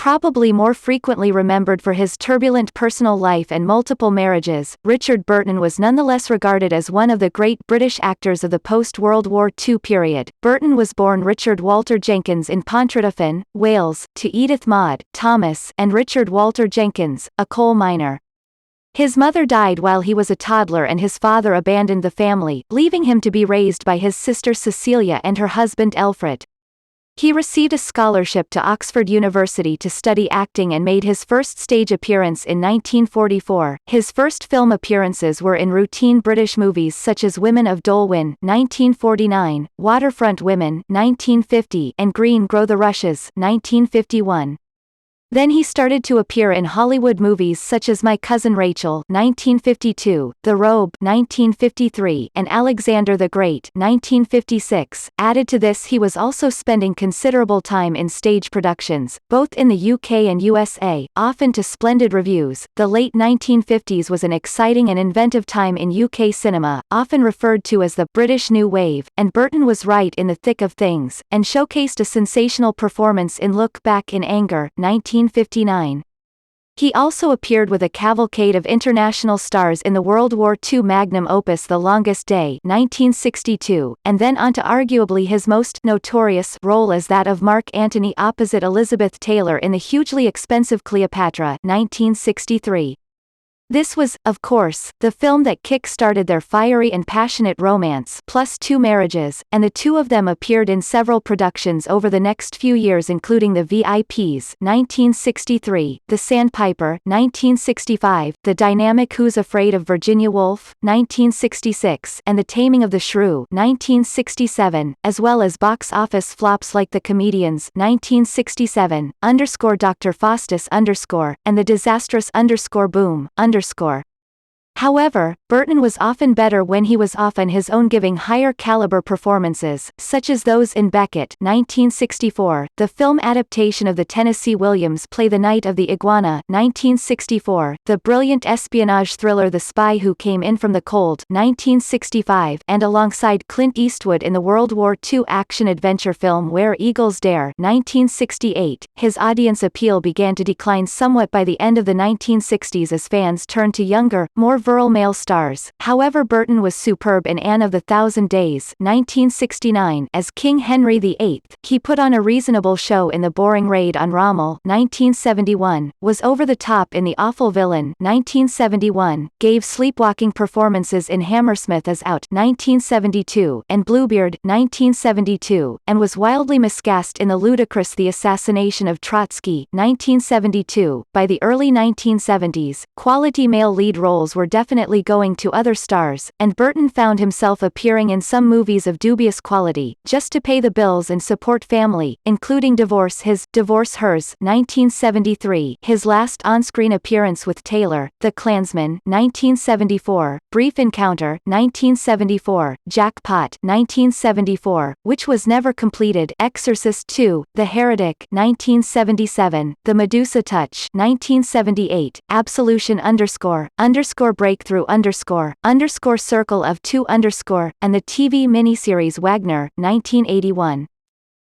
probably more frequently remembered for his turbulent personal life and multiple marriages, Richard Burton was nonetheless regarded as one of the great British actors of the post-World War II period. Burton was born Richard Walter Jenkins in Pontrhydyfen, Wales, to Edith Maud Thomas and Richard Walter Jenkins, a coal miner. His mother died while he was a toddler and his father abandoned the family, leaving him to be raised by his sister Cecilia and her husband Alfred. He received a scholarship to Oxford University to study acting and made his first stage appearance in 1944. His first film appearances were in routine British movies such as Women of Dolwyn (1949), Waterfront Women (1950), and Green Grow the Rushes (1951). Then he started to appear in Hollywood movies such as My Cousin Rachel (1952), The Robe (1953), and Alexander the Great (1956). Added to this, he was also spending considerable time in stage productions, both in the UK and USA, often to splendid reviews. The late 1950s was an exciting and inventive time in UK cinema, often referred to as the British New Wave, and Burton was right in the thick of things, and showcased a sensational performance in Look Back in Anger (1959). He also appeared with a cavalcade of international stars in the World War II magnum opus The Longest Day (1962), and then on to arguably his most notorious role as that of Mark Antony opposite Elizabeth Taylor in the hugely expensive Cleopatra (1963). This was, of course, the film that kick-started their fiery and passionate romance, plus 2 marriages, and the two of them appeared in several productions over the next few years, including The VIPs (1963), The Sandpiper (1965), The Dynamic Who's Afraid of Virginia Woolf (1966), and The Taming of the Shrew (1967), as well as box office flops like The Comedians (1967), Dr. Faustus and The Disastrous Boom However, Burton was often better when he was off on his own, giving higher caliber performances, such as those in Beckett (1964), the film adaptation of the Tennessee Williams play The Night of the Iguana (1964), the brilliant espionage thriller The Spy Who Came in from the Cold (1965), and alongside Clint Eastwood in the World War II action-adventure film Where Eagles Dare (1968). His audience appeal began to decline somewhat by the end of the 1960s as fans turned to younger, more virile male stars. However, Burton was superb in Anne of the Thousand Days (1969) as King Henry VIII. He put on a reasonable show in The Boring Raid on Rommel (1971), was over the top in The Awful Villain (1971), gave sleepwalking performances in Hammersmith as Out (1972) and Bluebeard (1972), and was wildly miscast in the ludicrous The Assassination of Trotsky (1972). By the early 1970s, quality male lead roles were definitely going to other stars, and Burton found himself appearing in some movies of dubious quality, just to pay the bills and support family, including Divorce Hers (1973), his last on-screen appearance with Taylor, The Klansman (1974), Brief Encounter (1974), Jackpot (1974), which was never completed, Exorcist II, The Heretic (1977), The Medusa Touch (1978), Absolution Breakthrough Circle of Two and the TV miniseries Wagner 1981.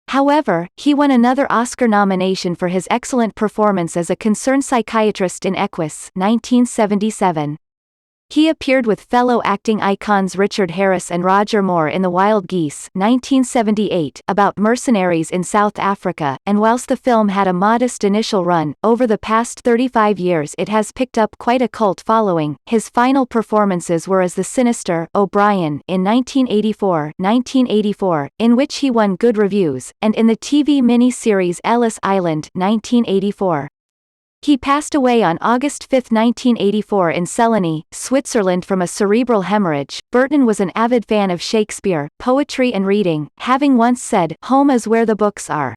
However, he won another Oscar nomination for his excellent performance as a concerned psychiatrist in Equus 1977. He appeared with fellow acting icons Richard Harris and Roger Moore in The Wild Geese 1978, about mercenaries in South Africa, and whilst the film had a modest initial run, over the past 35 years it has picked up quite a cult following. His final performances were as the sinister O'Brien in 1984, in which he won good reviews, and in the TV miniseries Ellis Island 1984. He passed away on August 5, 1984 in Celigny, Switzerland from a cerebral hemorrhage. Burton was an avid fan of Shakespeare, poetry and reading, having once said, "Home is where the books are."